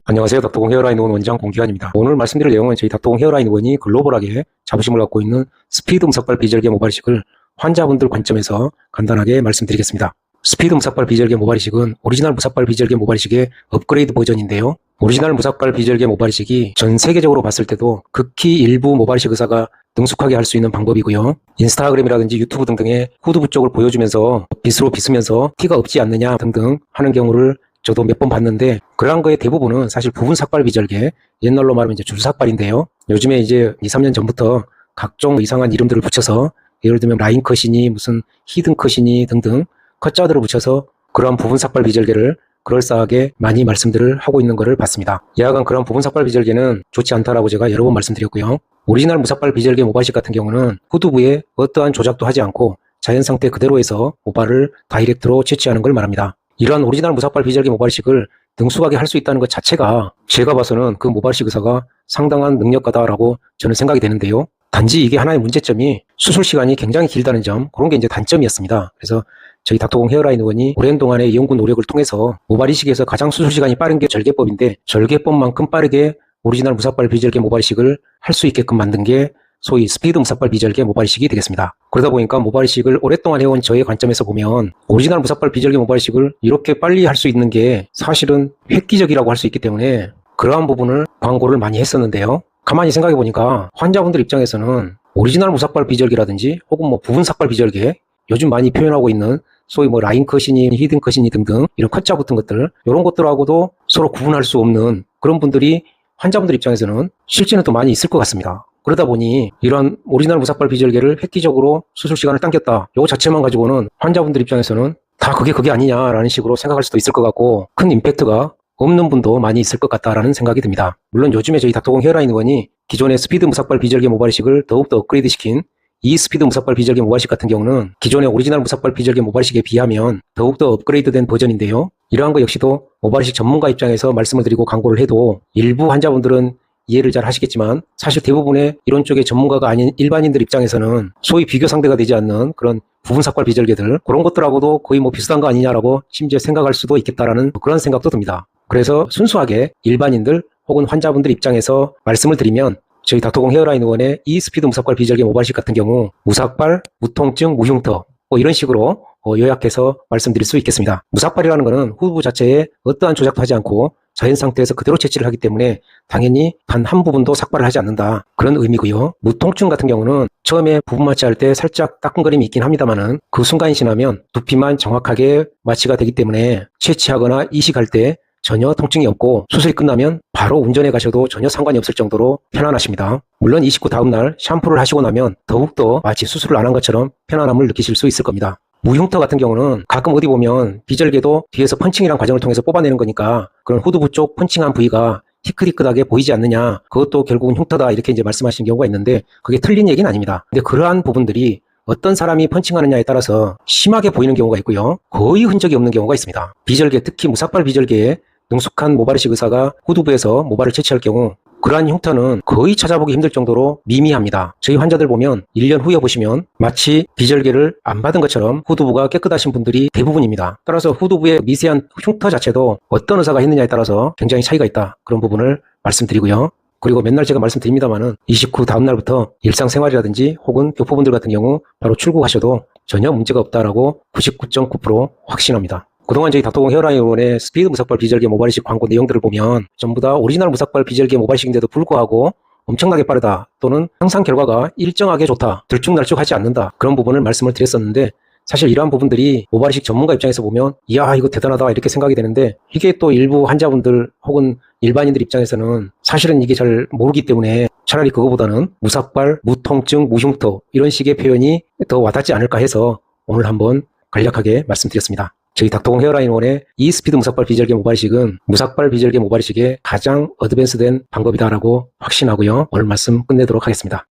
안녕하세요. 닥터공 헤어라인 의원 원장 공기환입니다. 오늘 말씀드릴 내용은 저희 닥터공 헤어라인 의원이 글로벌하게 자부심을 갖고 있는 스피드 음삭발 비절개 모발이식을 환자분들 관점에서 간단하게 말씀드리겠습니다. 스피드 음삭발 비절개 모발이식은 오리지널 무삭발 비절개 모발이식의 업그레이드 버전인데요. 오리지널 무삭발 비절개 모발이식이 전 세계적으로 봤을 때도 극히 일부 모발이식 의사가 능숙하게 할 수 있는 방법이고요. 인스타그램이라든지 유튜브 등등의 후두부 쪽을 보여주면서 빗으로 빗으면서 티가 없지 않느냐 등등 하는 경우를 저도 몇 번 봤는데, 그러한 거의 대부분은 사실 부분 삭발 비절개, 옛날로 말하면 이제 줄삭발인데요. 요즘에 이제 2, 3년 전부터 각종 이상한 이름들을 붙여서, 예를 들면 라인 컷이니 무슨 히든 컷이니 등등 컷자들을 붙여서 그러한 부분 삭발 비절개를 그럴싸하게 많이 말씀들을 하고 있는 것을 봤습니다. 여하간 그런 부분 삭발 비절개는 좋지 않다라고 제가 여러 번 말씀드렸고요. 오리지널 무삭발 비절개 모발식 같은 경우는 후두부에 어떠한 조작도 하지 않고 자연 상태 그대로 해서 모발을 다이렉트로 채취하는 걸 말합니다. 이러한 오리지널 무삭발 비절개 모발이식을 능숙하게 할 수 있다는 것 자체가 제가 봐서는 그 모발이식 의사가 상당한 능력가다라고 저는 생각이 되는데요. 단지 이게 하나의 문제점이 수술 시간이 굉장히 길다는 점, 그런 게 이제 단점이었습니다. 그래서 저희 닥터공 헤어라인 의원이 오랜 동안의 연구 노력을 통해서 모발이식에서 가장 수술 시간이 빠른 게 절개법인데, 절개법만큼 빠르게 오리지널 무삭발 비절개 모발이식을 할 수 있게끔 만든 게 소위 스피드 무삭발 비절개 모발이식이 되겠습니다. 그러다 보니까 모발이식을 오랫동안 해온 저의 관점에서 보면 오리지널 무삭발 비절개 모발이식을 이렇게 빨리 할 수 있는 게 사실은 획기적이라고 할 수 있기 때문에 그러한 부분을 광고를 많이 했었는데요. 가만히 생각해 보니까 환자분들 입장에서는 오리지널 무삭발 비절개라든지 혹은 뭐 부분 삭발 비절개, 요즘 많이 표현하고 있는 소위 뭐 라인 컷이니 히든 컷이니 등등 이런 컷자 붙은 것들, 이런 것들하고도 서로 구분할 수 없는 그런 분들이 환자분들 입장에서는 실제는 또 많이 있을 것 같습니다. 그러다 보니 이런 오리지널 무삭발 비절개를 획기적으로 수술 시간을 당겼다, 이거 자체만 가지고는 환자분들 입장에서는 다 그게 아니냐라는 식으로 생각할 수도 있을 것 같고, 큰 임팩트가 없는 분도 많이 있을 것 같다라는 생각이 듭니다. 물론 요즘에 저희 닥터공 헤어라인 의원이 기존의 스피드 무삭발 비절개 모발이식을 더욱더 업그레이드 시킨 이 스피드 무삭발 비절개 모발이식 같은 경우는 기존의 오리지널 무삭발 비절개 모발이식에 비하면 더욱더 업그레이드된 버전인데요. 이러한 것 역시도 모발이식 전문가 입장에서 말씀을 드리고 광고를 해도 일부 환자분들은 이해를 잘 하시겠지만, 사실 대부분의 이런 쪽의 전문가가 아닌 일반인들 입장에서는 소위 비교 상대가 되지 않는 그런 부분 삭발 비절개들, 그런 것들하고도 거의 뭐 비슷한 거 아니냐라고 심지어 생각할 수도 있겠다라는 그런 생각도 듭니다. 그래서 순수하게 일반인들 혹은 환자분들 입장에서 말씀을 드리면, 저희 닥터공 헤어라인 의원의 이 스피드 무삭발 비절개 모발이식 같은 경우 무삭발, 무통증, 무흉터 뭐 이런 식으로 요약해서 말씀드릴 수 있겠습니다. 무삭발이라는 것은 후두부 자체에 어떠한 조작도 하지 않고 자연 상태에서 그대로 채취를 하기 때문에 당연히 단 한 부분도 삭발을 하지 않는다, 그런 의미고요. 무통증 같은 경우는 처음에 부분 마취할 때 살짝 따끔거림이 있긴 합니다만은 그 순간이 지나면 두피만 정확하게 마취가 되기 때문에 채취하거나 이식할 때 전혀 통증이 없고 수술이 끝나면 바로 운전해 가셔도 전혀 상관이 없을 정도로 편안하십니다. 물론 이식 후 다음날 샴푸를 하시고 나면 더욱더 마치 수술을 안 한 것처럼 편안함을 느끼실 수 있을 겁니다. 무흉터 같은 경우는 가끔 어디 보면 비절개도 뒤에서 펀칭이란 과정을 통해서 뽑아내는 거니까 그런 후두부 쪽 펀칭한 부위가 희끗희끗하게 보이지 않느냐, 그것도 결국은 흉터다, 이렇게 이제 말씀하시는 경우가 있는데 그게 틀린 얘기는 아닙니다. 근데 그러한 부분들이 어떤 사람이 펀칭하느냐에 따라서 심하게 보이는 경우가 있고요, 거의 흔적이 없는 경우가 있습니다. 비절개, 특히 무삭발 비절개에 능숙한 모발이식 의사가 후두부에서 모발을 채취할 경우 그러한 흉터는 거의 찾아보기 힘들 정도로 미미합니다. 저희 환자들 보면 1년 후에 보시면 마치 비절개를 안 받은 것처럼 후두부가 깨끗하신 분들이 대부분입니다. 따라서 후두부의 미세한 흉터 자체도 어떤 의사가 했느냐에 따라서 굉장히 차이가 있다, 그런 부분을 말씀드리고요. 그리고 맨날 제가 말씀드립니다만은 이식 후 다음날부터 일상생활이라든지 혹은 교포분들 같은 경우 바로 출국하셔도 전혀 문제가 없다라고 99.9% 확신합니다. 그동안 저희 닥터공 헤어라인 의원의 스피드 무삭발 비절개 모발이식 광고 내용들을 보면 전부 다 오리지널 무삭발 비절개 모발이식인데도 불구하고 엄청나게 빠르다, 또는 항상 결과가 일정하게 좋다, 들쭉날쭉하지 않는다, 그런 부분을 말씀을 드렸었는데, 사실 이러한 부분들이 모발이식 전문가 입장에서 보면 이야 이거 대단하다 이렇게 생각이 되는데, 이게 또 일부 환자분들 혹은 일반인들 입장에서는 사실은 이게 잘 모르기 때문에 차라리 그거보다는 무삭발, 무통증, 무흉터 이런 식의 표현이 더 와닿지 않을까 해서 오늘 한번 간략하게 말씀드렸습니다. 저희 닥터공 헤어라인 의원의 이 스피드 무삭발 비절개 모발이식은 무삭발 비절개 모발이식의 가장 어드밴스된 방법이다라고 확신하고요. 오늘 말씀 끝내도록 하겠습니다.